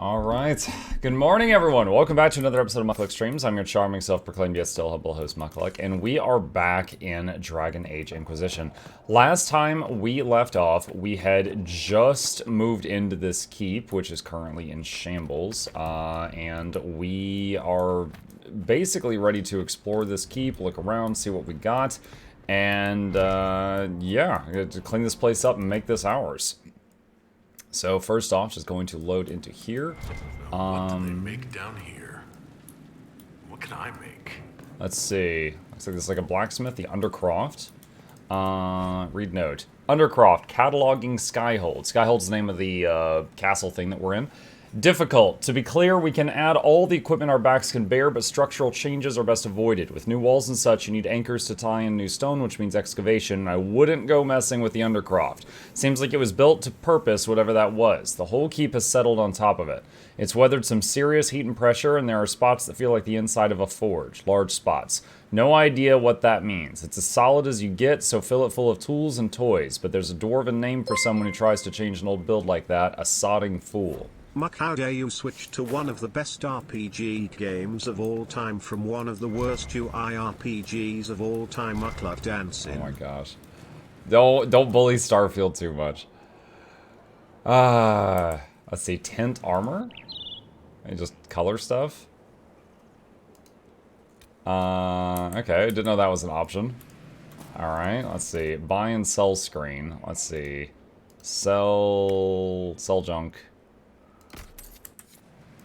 Alright, good morning everyone. Welcome back to another episode of Mukluk Streams. I'm your charming self-proclaimed yet still humble host Mukluk, and we are back in Dragon Age Inquisition. Last time we left off, we had just moved into this keep, which is currently in shambles, and we are basically ready to explore this keep, look around, see what we got, and yeah, to clean this place up and make this ours. So first off, just going to load into here. What do they make down here? What can I make? Let's see. Looks like this is like a blacksmith, the Undercroft. Read note. Undercroft, cataloging Skyhold. Skyhold's the name of the castle thing that we're in. Difficult. To be clear, we can add all the equipment our backs can bear, but structural changes are best avoided. With new walls and such, you need anchors to tie in new stone, which means excavation, and I wouldn't go messing with the Undercroft. Seems like it was built to purpose, whatever that was. The whole keep has settled on top of it. It's weathered some serious heat and pressure, and there are spots that feel like the inside of a forge. Large spots. No idea what that means. It's as solid as you get, so fill it full of tools and toys, but there's a dwarven name for someone who tries to change an old build like that, a sodding fool. Muck, how dare you switch to one of the best RPG games of all time from one of the worst UI RPGs of all time, Mukluk dancing. Oh my gosh. Don't bully Starfield too much. Let's see, tint armor? And just color stuff? Okay, didn't know that was an option. Alright, let's see. Buy and sell screen. Let's see. Sell junk.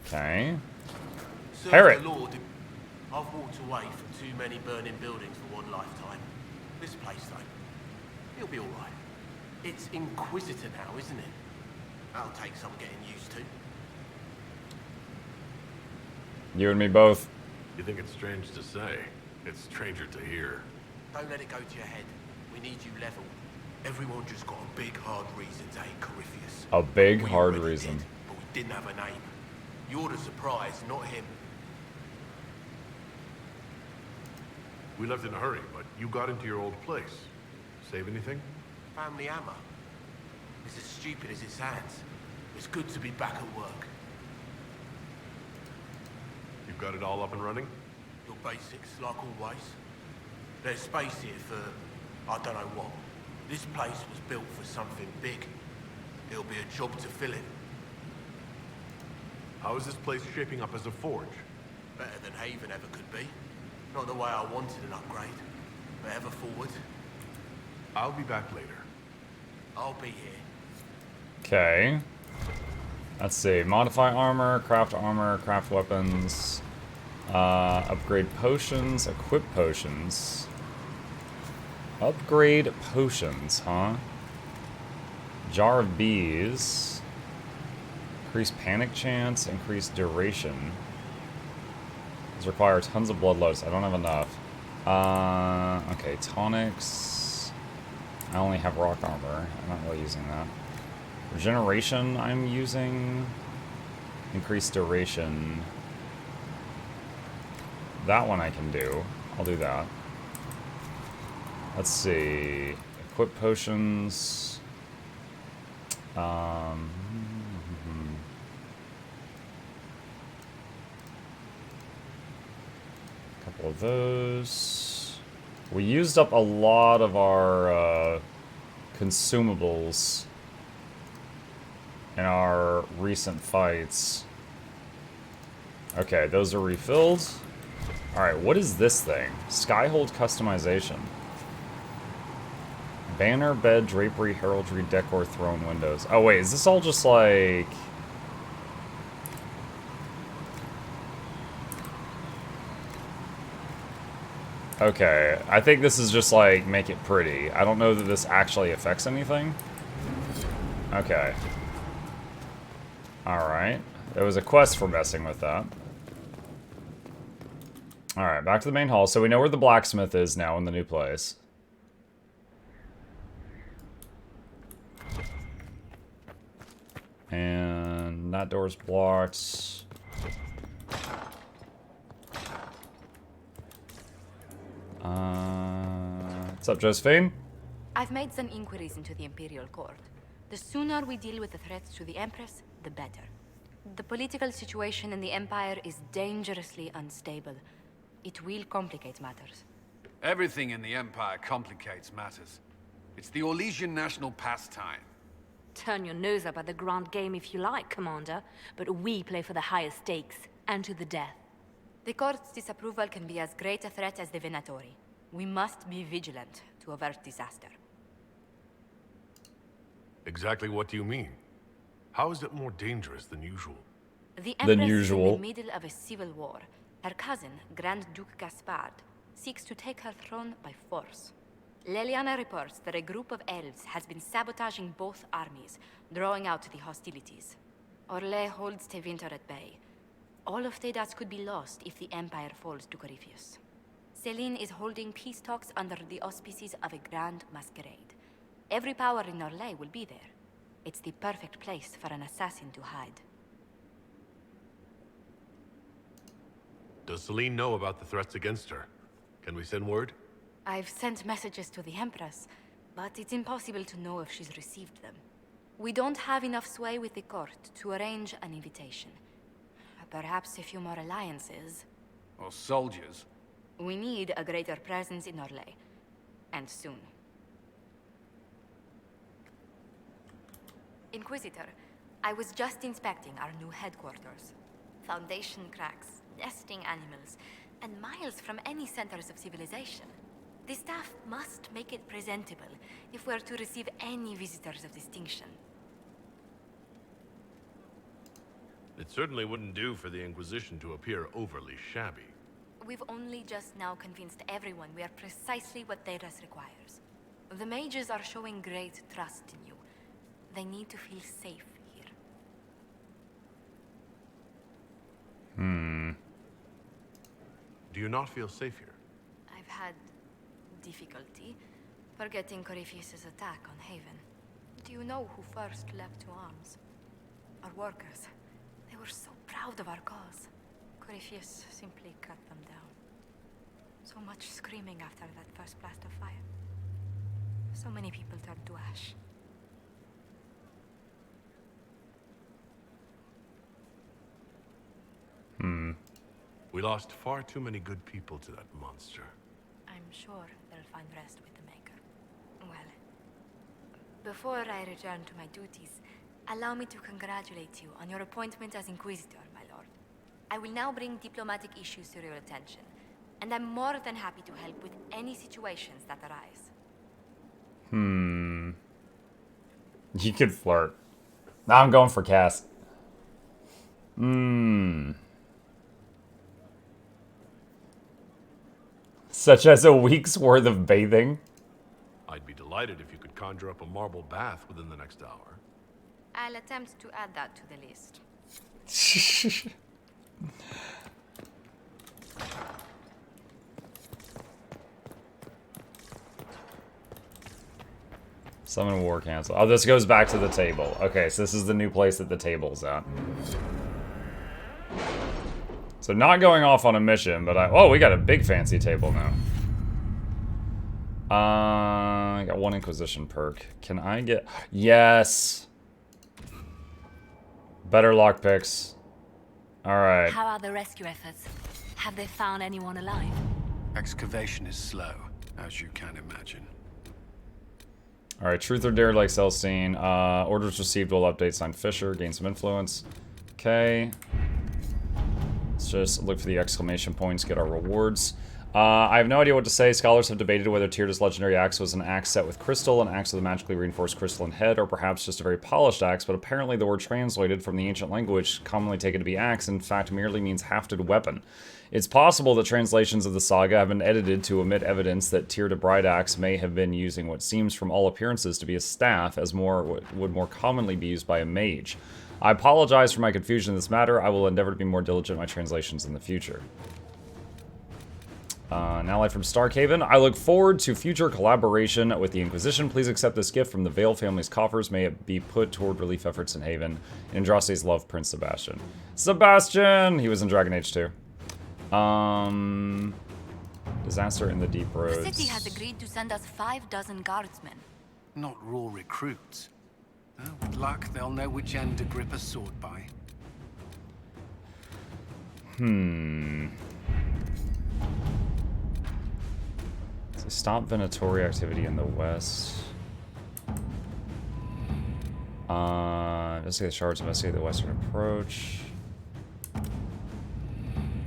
Okay. Parrot. The Lord, I've walked away from too many burning buildings for one lifetime. This place, though, it'll be alright. It's Inquisitor now, isn't it? That'll take some getting used to. You and me both. You think it's strange to say? It's stranger to hear. Don't let it go to your head. We need you level. Everyone just got a big, hard reason to hate Corypheus. A big, We hard already reason. did, but we didn't have a name. You're the surprise, not him. We left in a hurry, but you got into your old place. Save anything? Family hammer. It's as stupid as it sounds. It's good to be back at work. You've got it all up and running? Your basics, like always. There's space here for, I don't know what. This place was built for something big. It'll be a job to fill it. How is this place shaping up as a forge? Better than Haven ever could be. Not the way I wanted an upgrade, but ever forward. I'll be back later. I'll be here. Okay. Let's see. Modify armor, craft weapons, upgrade potions, equip potions. Upgrade potions, huh? Jar of bees. Increase panic chance, increase duration. These require tons of blood loads. I don't have enough. Okay, tonics. I only have rock armor. I'm not really using that. Regeneration I'm using. Increase duration. That one I can do. I'll do that. Let's see. Equip potions. Couple of those. We used up a lot of our consumables in our recent fights. Okay, those are refilled. Alright, what is this thing? Skyhold customization. Banner, bed, drapery, heraldry, decor, throne, windows. Oh wait, is this all just like... Okay, I think this is just like, make it pretty. I don't know that this actually affects anything. Okay. Alright. There was a quest for messing with that. Alright, back to the main hall. So we know where the blacksmith is now in the new place. And that door's blocked. What's up, Josephine? I've made some inquiries into the Imperial Court. The sooner we deal with the threats to the Empress, the better. The political situation in the Empire is dangerously unstable. It will complicate matters. Everything in the Empire complicates matters. It's the Orlesian national pastime. Turn your nose up at the grand game if you like, Commander, but we play for the highest stakes, and to the death. The court's disapproval can be as great a threat as the Venatori. We must be vigilant to avert disaster. Exactly what do you mean? How is it more dangerous than usual? The Empress is in usual. the middle of a civil war. Her cousin, Grand Duke Gaspard, seeks to take her throne by force. Leliana reports that a group of elves has been sabotaging both armies, drawing out the hostilities. Orlais holds Tevinter at bay. All of Tedas could be lost if the Empire falls to Corypheus. Celine is holding peace talks under the auspices of a grand masquerade. Every power in Orlais will be there. It's the perfect place for an assassin to hide. Does Celine know about the threats against her? Can we send word? I've sent messages to the Empress, but it's impossible to know if she's received them. We don't have enough sway with the court to arrange an invitation. Perhaps a few more alliances. Or soldiers. We need a greater presence in Orlais. And soon. Inquisitor, I was just inspecting our new headquarters. Foundation cracks, nesting animals, and miles from any centers of civilization. The staff must make it presentable if we're to receive any visitors of distinction. It certainly wouldn't do for the Inquisition to appear overly shabby. We've only just now convinced everyone we are precisely what Thedas requires. The mages are showing great trust in you. They need to feel safe here. Do you not feel safe here? I've had difficulty forgetting Corypheus' attack on Haven. Do you know who first leapt to arms? Our workers. They were so proud of our cause. Corypheus simply cut them down. So much screaming after that first blast of fire. So many people turned to ash. We lost far too many good people to that monster. I'm sure they'll find rest with the Maker. Well, before I return to my duties, allow me to congratulate you on your appointment as Inquisitor, my lord. I will now bring diplomatic issues to your attention, and I'm more than happy to help with any situations that arise. You could flirt. Now I'm going for Cass. Such as a week's worth of bathing. I'd be delighted if you could conjure up a marble bath within the next hour. I'll attempt to add that to the list. Summon war cancel. Oh, this goes back to the table. Okay, so this is the new place that the table's at. So not going off on a mission, but oh, we got a big fancy table now. I got one Inquisition perk. Can I get... Yes! Better lockpicks. Alright. How are the rescue efforts? Have they found anyone alive? Excavation is slow, as you can imagine. Alright, Truth or Dare like Celestine. Orders received will update, signed Fisher, gain some influence. Okay. Let's just look for the exclamation points, get our rewards. I have no idea what to say. Scholars have debated whether Tyrda's legendary axe was an axe set with crystal, an axe with a magically reinforced crystalline head, or perhaps just a very polished axe, but apparently the word translated from the ancient language, commonly taken to be axe, in fact merely means hafted weapon. It's possible that translations of the saga have been edited to omit evidence that Tyrda Brightaxe may have been using what seems from all appearances to be a staff, as would more commonly be used by a mage. I apologize for my confusion in this matter. I will endeavor to be more diligent in my translations in the future. An ally from Starkhaven. I look forward to future collaboration with the Inquisition. Please accept this gift from the Vale family's coffers. May it be put toward relief efforts in Haven. Andraste's love, Prince Sebastian. Sebastian! He was in Dragon Age 2. Disaster in the Deep Roads. The city has agreed to send us 6 guardsmen. Not raw recruits. With luck, they'll know which end to grip a sword by. So stop Venatori activity in the west. Investigate the shards, investigate the western approach.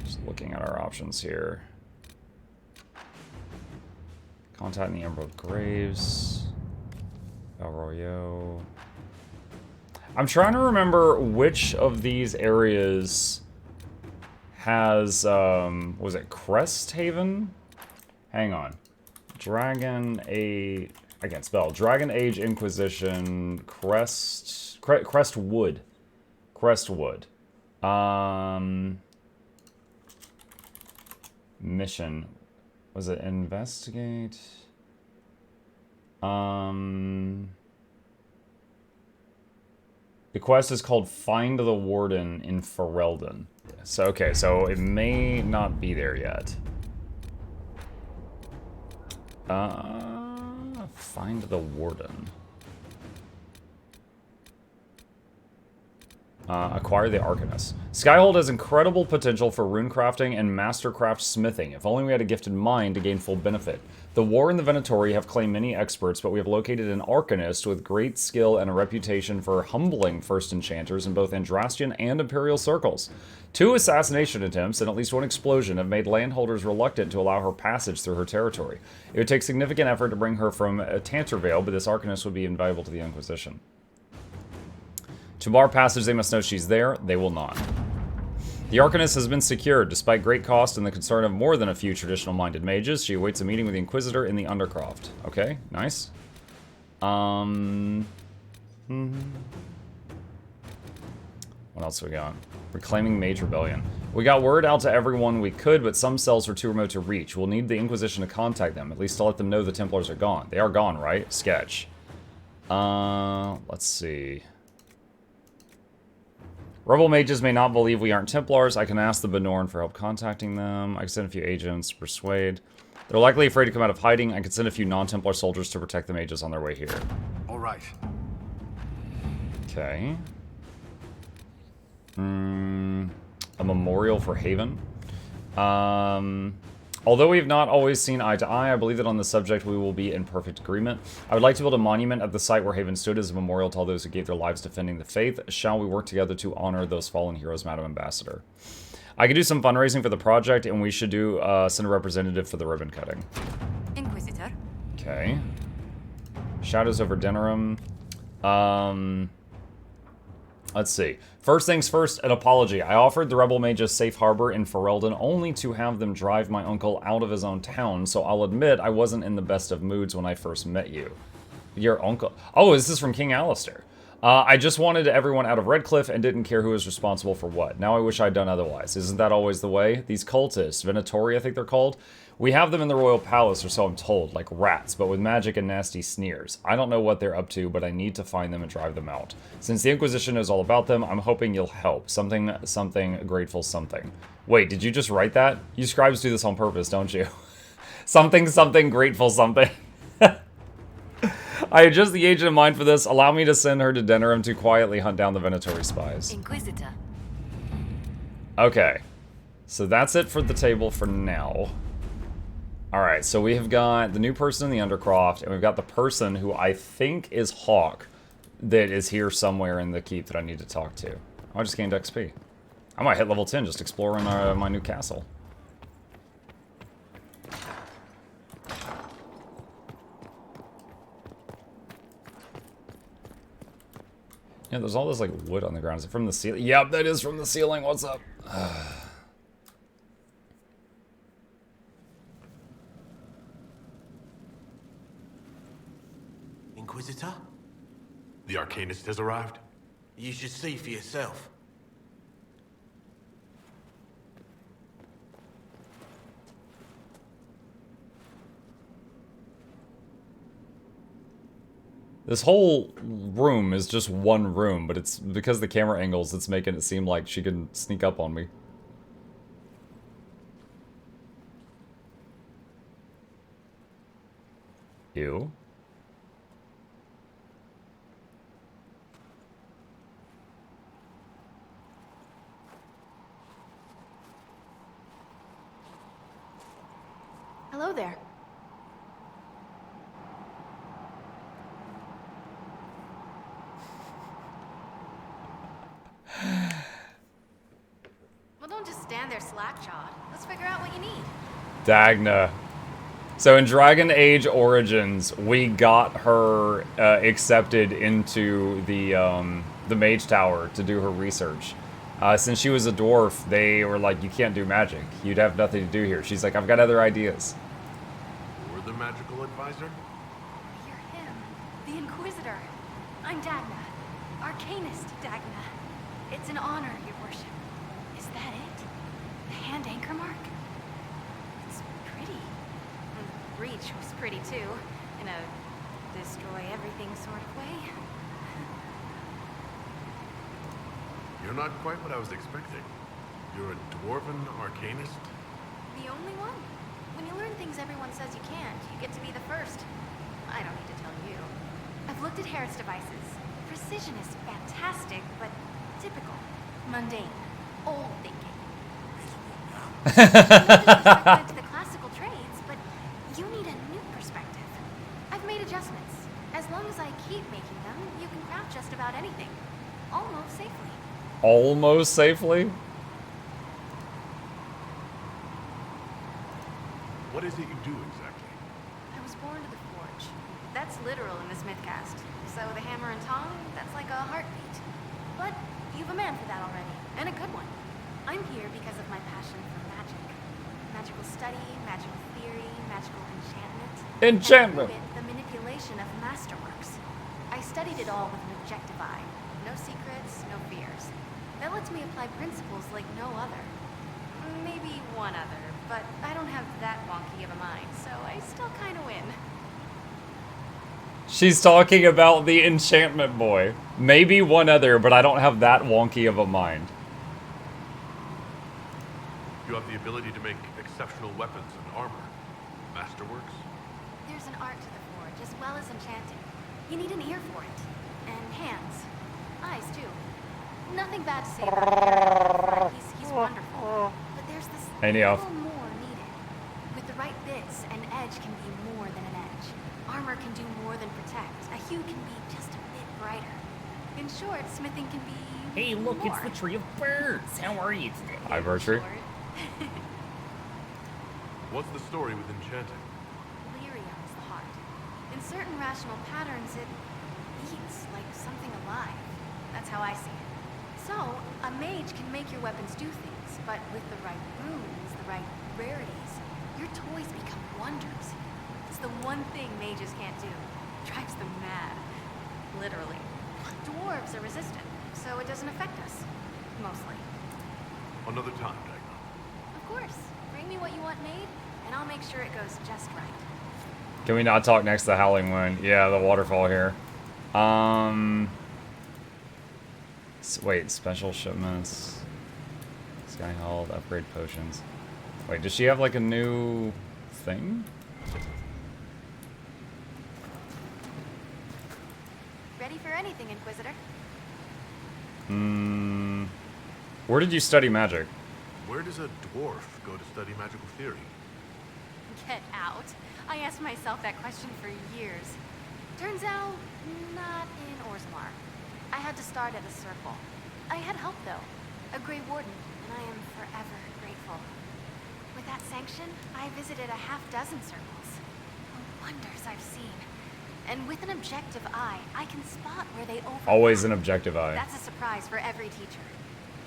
Just looking at our options here. Contact the Emerald Graves. El Royo. I'm trying to remember which of these areas has, was it Crest Haven? Hang on. Dragon Age, I can't spell. Dragon Age Inquisition, Crestwood. Crestwood. Mission. Was it investigate? The quest is called Find the Warden in Ferelden. So, okay, so it may not be there yet. Find the Warden. Acquire the Arcanist. Skyhold has incredible potential for rune crafting and mastercraft smithing. If only we had a gifted mind to gain full benefit. The War and the Venatori have claimed many experts, but we have located an Arcanist with great skill and a reputation for humbling first enchanters in both Andrastian and Imperial circles. 2 assassination attempts and at least 1 explosion have made landholders reluctant to allow her passage through her territory. It would take significant effort to bring her from Tantervale, but this Arcanist would be invaluable to the Inquisition. To bar passage, they must know she's there. They will not. The Arcanist has been secured. Despite great cost and the concern of more than a few traditional-minded mages, she awaits a meeting with the Inquisitor in the Undercroft. Okay, nice. What else we got? Reclaiming Mage Rebellion. We got word out to everyone we could, but some cells were too remote to reach. We'll need the Inquisition to contact them, at least to let them know the Templars are gone. They are gone, right? Sketch. Let's see. Rebel mages may not believe we aren't Templars. I can ask the Benorn for help contacting them. I can send a few agents to persuade. They're likely afraid to come out of hiding. I can send a few non-Templar soldiers to protect the mages on their way here. All right. Okay. A memorial for Haven. Although we have not always seen eye to eye, I believe that on the subject we will be in perfect agreement. I would like to build a monument at the site where Haven stood as a memorial to all those who gave their lives defending the faith. Shall we work together to honor those fallen heroes, Madam Ambassador? I could do some fundraising for the project, and we should do send a representative for the ribbon cutting. Inquisitor. Okay. Shadows over Denerim. Let's see. First things first, an apology. I offered the Rebel Mages safe harbor in Ferelden only to have them drive my uncle out of his own town, so I'll admit I wasn't in the best of moods when I first met you. Your uncle... Oh, this is from King Alistair. I just wanted everyone out of Redcliffe and didn't care who was responsible for what. Now I wish I'd done otherwise. Isn't that always the way? These cultists, Venatori I think they're called, we have them in the royal palace, or so I'm told, like rats, but with magic and nasty sneers. I don't know what they're up to, but I need to find them and drive them out. Since the Inquisition knows all about them, I'm hoping you'll help. Something, grateful something. Wait, did you just write that? You scribes do this on purpose, don't you? something, grateful something. I adjust the agent in mind for this. Allow me to send her to Denerim to quietly hunt down the Venatori spies. Inquisitor. Okay. So that's it for the table for now. Alright, so we have got the new person in the Undercroft, and we've got the person who I think is Hawk that is here somewhere in the keep that I need to talk to. I just gained XP. I might hit level 10 just exploring my new castle. Yeah, there's all this like wood on the ground. Is it from the ceiling? Yep, that is from the ceiling. What's up? Inquisitor? The Arcanist has arrived? You should see for yourself. This whole room is just one room, but it's because the camera angles, it's making it seem like she can sneak up on me. Ew. Hello there. Well, don't just stand there slack-jawed. Let's figure out what you need. Dagna. So in Dragon Age Origins, we got her accepted into the Mage Tower to do her research. Since she was a dwarf, they were like, you can't do magic. You'd have nothing to do here. She's like, I've got other ideas. We're the magical advisor? You're him, the Inquisitor. I'm Dagna, Arcanist Dagna. It's an honor, your worship. Is that it? The hand anchor mark? It's pretty. And the breach was pretty too, in a destroy everything sort of way. You're not quite what I was expecting. You're a dwarven arcanist? The only one. When you learn things everyone says you can't, you get to be the first. I don't need to tell you. I've looked at Harrod's devices. Precision is fantastic, but typical. Mundane. Old thinking. No disrespect to the classical trades, but you need a new perspective. I've made adjustments. As long as I keep making them, you can craft just about anything. Almost safely. Almost safely? What is it you do exactly? I was born to the forge. That's literal in the Smithcast. So the hammer and tongue, that's like a heartbeat. But you've a man for that already, and a good one. I'm here because of my passion for magic. Magical study, magical theory, magical enchantment. Enchantment! And through it, the manipulation of masterworks. I studied it all with an objective eye. No secrets, no fears. That lets me apply principles like no other. Maybe one other, but I don't have that wonky of a mind, so I still kind of win. She's talking about the enchantment boy. Maybe one other, but I don't have that wonky of a mind. You have the ability to make exceptional weapons and armor. Masterworks? There's an art to the forge, as well as enchanting. You need an ear for it. And hands. Eyes, too. Nothing bad to say about him. He's wonderful. But there's this little more needed. With the right bits, an edge can be more than an edge. Armor can do more than protect. A hue can be just a bit brighter. In short, smithing can be Hey, look, more. it's the Tree of Birds. How are you today? Hi, Virtue. What's the story with enchanting? Lyrium is the heart. In certain rational patterns, it beats like something alive. That's how I see it. So, a mage can make your weapons do things, but with the right runes, the right rarities, your toys become wonders. It's the one thing mages can't do. Drives them mad. Literally. Dwarves are resistant, so it doesn't affect us. Mostly. Another time, Dagna. Of course. Bring me what you want made, and I'll make sure it goes just right. Can we not talk next to the Howling Wind? Yeah, the waterfall here. Wait, special shipments. Sky Hold, upgrade potions. Wait, does she have like a new thing? Ready for anything, Inquisitor? Where did you study magic? Where does a dwarf go to study magical theory? Get out. I asked myself that question for years. Turns out, not in Orzammar. I had to start at a circle. I had help, though. A Grey Warden, and I am forever grateful. With that sanction, I visited a half-dozen circles. The wonders I've seen. And with an objective eye, I can spot where they overlap. Always an objective eye. That's a surprise for every teacher.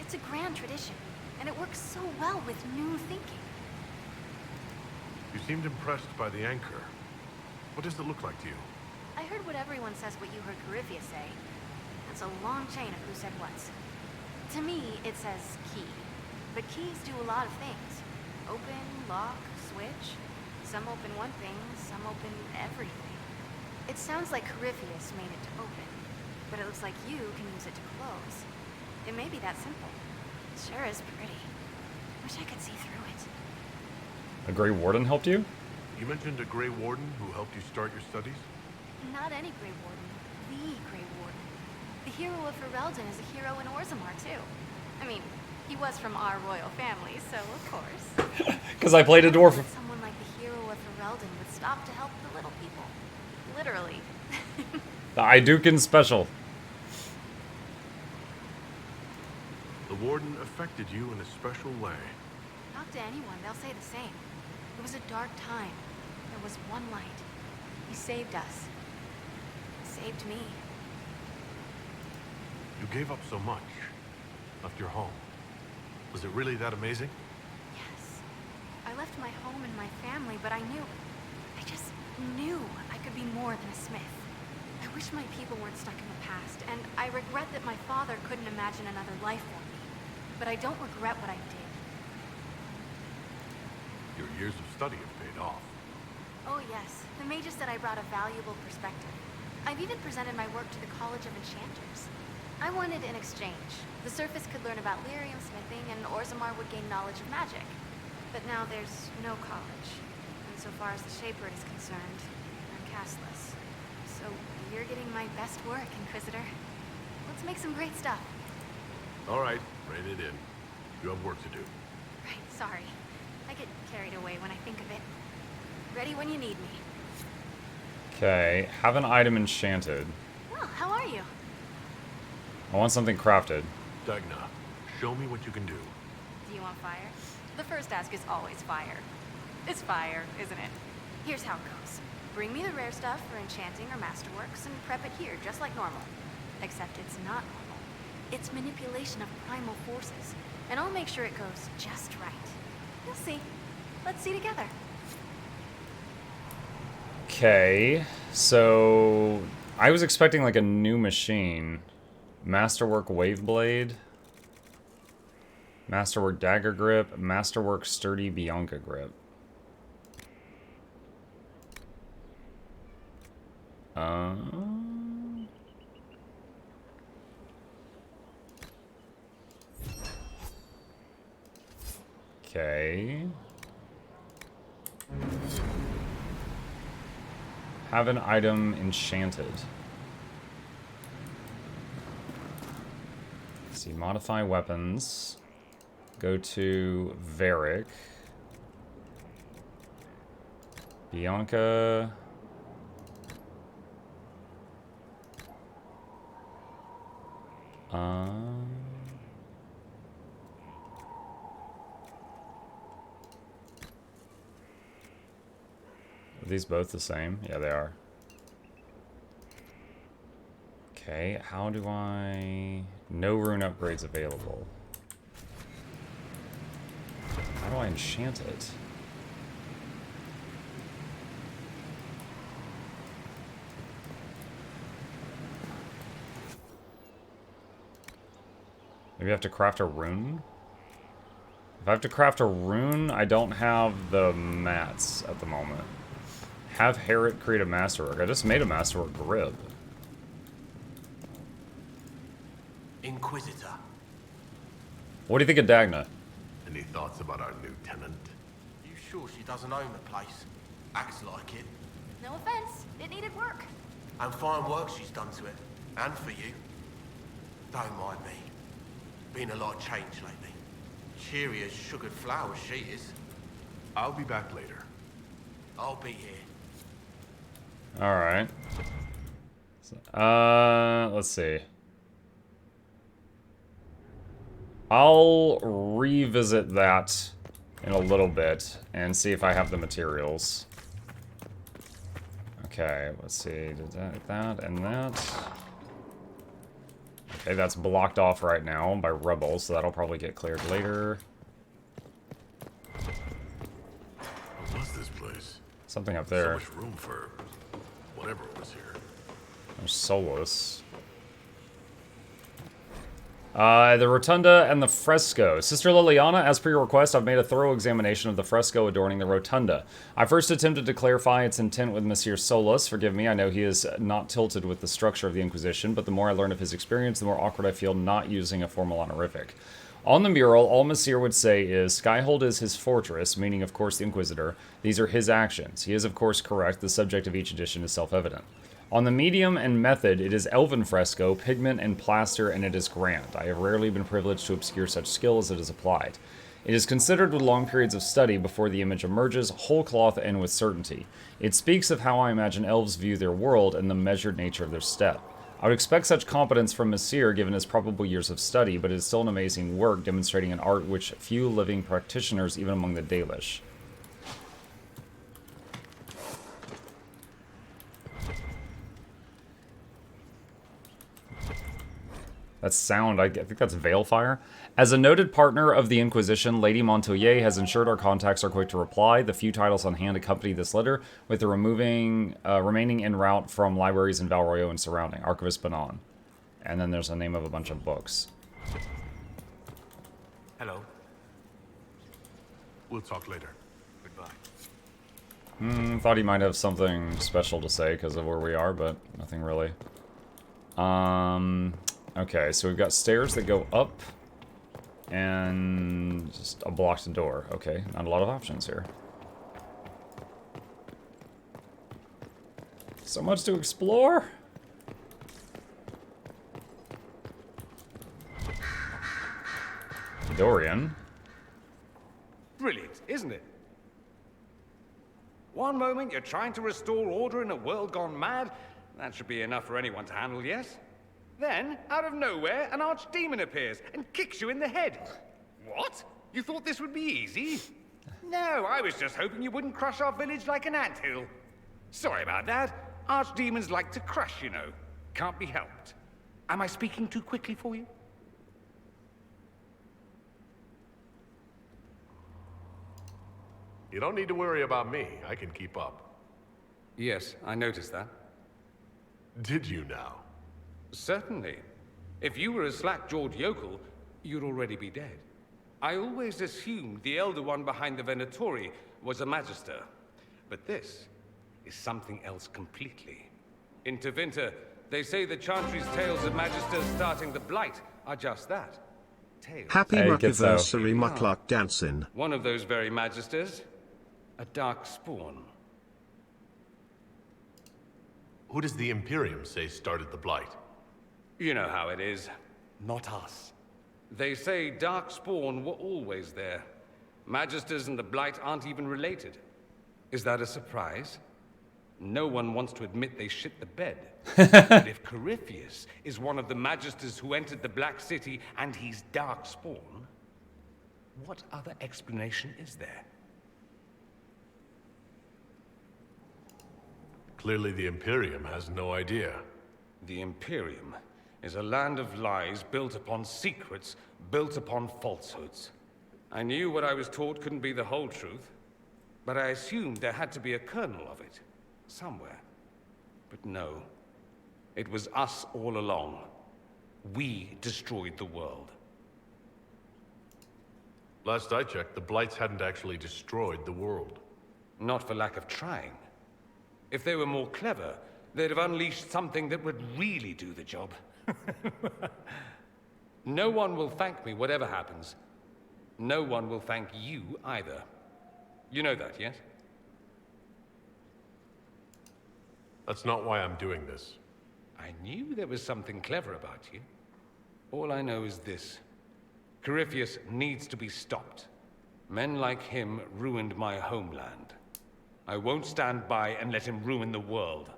It's a grand tradition, and it works so well with new thinking. You seemed impressed by the anchor. What does it look like to you? I heard what everyone says what you heard Carifia say. It's a long chain of who said what. To me, it says key. But keys do a lot of things. Open, lock, switch. Some open one thing, some open everything. It sounds like Carifius made it to open, but it looks like you can use it to close. It may be that simple. It sure is pretty. Wish I could see through it. A Grey Warden helped you? You mentioned a Grey Warden who helped you start your studies? Not any Grey Warden. The Grey Warden. The hero of Ferelden is a hero in Orzammar, too. I mean, he was from our royal family, so of course. Because I played a dwarf. Someone like the hero of stop to help the little people. Literally. The Idukan special. The warden affected you in a special way. Talk to anyone, they'll say the same. It was a dark time. There was one light. He saved us. Saved me. You gave up so much. Left your home. Was it really that amazing? Yes. I left my home and my family, but I just knew I could be more than a smith. I wish my people weren't stuck in the past, and I regret that my father couldn't imagine another life for me. But I don't regret what I did. Your years of study have paid off. Oh yes, the mages said I brought a valuable perspective. I've even presented my work to the College of Enchanters. I wanted an exchange. The Surface could learn about lyrium smithing, and Orzammar would gain knowledge of magic. But now there's no college. And so far as the Shaper is concerned, I'm castless. So you're getting my best work, Inquisitor. Let's make some great stuff. All right, rein it in. You have work to do. Right, sorry. I get carried away when I think of it. Ready when you need me. Okay, have an item enchanted. Well, how are you? I want something crafted. Dagna, show me what you can do. Do you want fire? The first ask is always fire. It's fire, isn't it? Here's how it goes. Bring me the rare stuff for enchanting or masterworks and prep it here, just like normal. Except it's not normal. It's manipulation of primal forces, and I'll make sure it goes just right. You'll see. Let's see together. Okay, so I was expecting like a new machine. Masterwork Waveblade, Masterwork Dagger Grip, Masterwork Sturdy Bianca Grip. Okay. Have an item enchanted. Let's see, modify weapons. Go to Varric. Bianca. Are these both the same? Yeah, they are. Okay, how do I... No rune upgrades available. How do I enchant it? Maybe I have to craft a rune? If I have to craft a rune, I don't have the mats at the moment. Have Harriet create a masterwork. I just made a masterwork grip. Inquisitor. What do you think of Dagna? Any thoughts about our new tenant? You sure she doesn't own the place? Acts like it. No offense, it needed work. And fine work she's done to it. And for you. Don't mind me. Been a lot of change lately. Cheery as sugared flowers she is. I'll be back later. I'll be here. Alright. Let's see. I'll revisit that in a little bit and see if I have the materials. Okay, let's see. That and that. Okay, that's blocked off right now by rebels, so that'll probably get cleared later. What was this place? Something up So there. much room for whatever was here. There's Solus. The Rotunda and the Fresco. Sister Liliana, as per your request, I've made a thorough examination of the fresco adorning the Rotunda. I first attempted to clarify its intent with Monsieur Solus. Forgive me, I know he is not tilted with the structure of the Inquisition, but the more I learn of his experience, the more awkward I feel not using a formal honorific. On the mural, all Monsieur would say is, Skyhold is his fortress, meaning of course the Inquisitor. These are his actions. He is of course correct, the subject of each edition is self-evident. On the medium and method, it is elven fresco, pigment, and plaster, and it is grand. I have rarely been privileged to obscure such skill as it is applied. It is considered with long periods of study before the image emerges, whole cloth and with certainty. It speaks of how I imagine elves view their world and the measured nature of their step. I would expect such competence from Messire given his probable years of study, but it is still an amazing work demonstrating an art which few living practitioners, even among the Dalish. That sound, I think that's Veilfire. As a noted partner of the Inquisition, Lady Montoyer has ensured our contacts are quick to reply. The few titles on hand accompany this letter, with the remaining en route from libraries in Valroyo and surrounding. Archivist Banon. And then there's a name of a bunch of books. Hello. We'll talk later. Goodbye. Thought he might have something special to say because of where we are, but nothing really. Okay, so we've got stairs that go up. And just a blocked door. Okay, not a lot of options here. So much to explore. Dorian. Brilliant, isn't it? One moment you're trying to restore order in a world gone mad. That should be enough for anyone to handle, yes? Then, out of nowhere, an archdemon appears and kicks you in the head. What? You thought this would be easy? No, I was just hoping you wouldn't crush our village like an anthill. Sorry about that. Archdemons like to crush, you know. Can't be helped. Am I speaking too quickly for you? You don't need to worry about me. I can keep up. Yes, I noticed that. Did you now? Certainly. If you were a slack-jawed yokel, you'd already be dead. I always assumed the Elder One behind the Venatori was a Magister. But this is something else completely. In Tevinter, they say the Chantry's tales of Magisters starting the Blight are just that. Tales. Happy Hey, good so. Muckiversary Mukluk dancing. One of those very Magisters, a dark spawn. Who does the Imperium say started the Blight? You know how it is. Not us. They say Darkspawn were always there. Magisters and the Blight aren't even related. Is that a surprise? No one wants to admit they shit the bed. But if Corypheus is one of the Magisters who entered the Black City and he's Darkspawn, what other explanation is there? Clearly the Imperium has no idea. The Imperium is a land of lies built upon secrets, built upon falsehoods. I knew what I was taught couldn't be the whole truth, but I assumed there had to be a kernel of it, somewhere. But no, it was us all along. We destroyed the world. Last I checked, the Blights hadn't actually destroyed the world. Not for lack of trying. If they were more clever, they'd have unleashed something that would really do the job. No one will thank me, whatever happens. No one will thank you either. You know that, yes? That's not why I'm doing this. I knew there was something clever about you. All I know is this. Corypheus needs to be stopped. Men like him ruined my homeland. I won't stand by and let him ruin the world.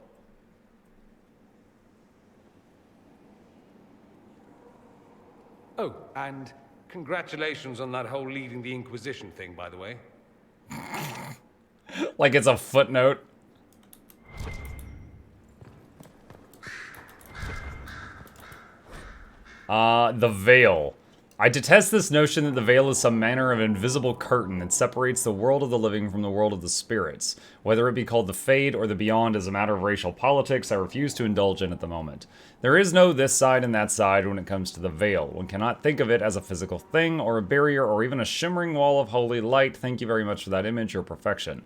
Oh, and congratulations on that whole leading the Inquisition thing, by the way. Like it's a footnote. The Veil. I detest this notion that the veil is some manner of invisible curtain that separates the world of the living from the world of the spirits. Whether it be called the Fade or the Beyond is a matter of racial politics I refuse to indulge in at the moment. There is no this side and that side when it comes to the veil. One cannot think of it as a physical thing, or a barrier, or even a shimmering wall of holy light. Thank you very much for that image, your perfection.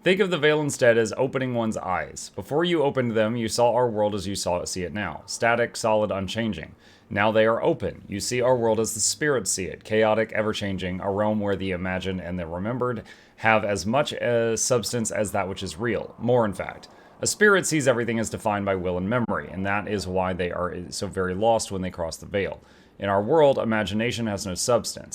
Think of the veil instead as opening one's eyes. Before you opened them, you saw our world as you see it now. Static, solid, unchanging. Now they are open. You see our world as the spirits see it. Chaotic, ever-changing, a realm where the imagined and the remembered have as much substance as that which is real. More, in fact. A spirit sees everything as defined by will and memory, and that is why they are so very lost when they cross the veil. In our world, imagination has no substance.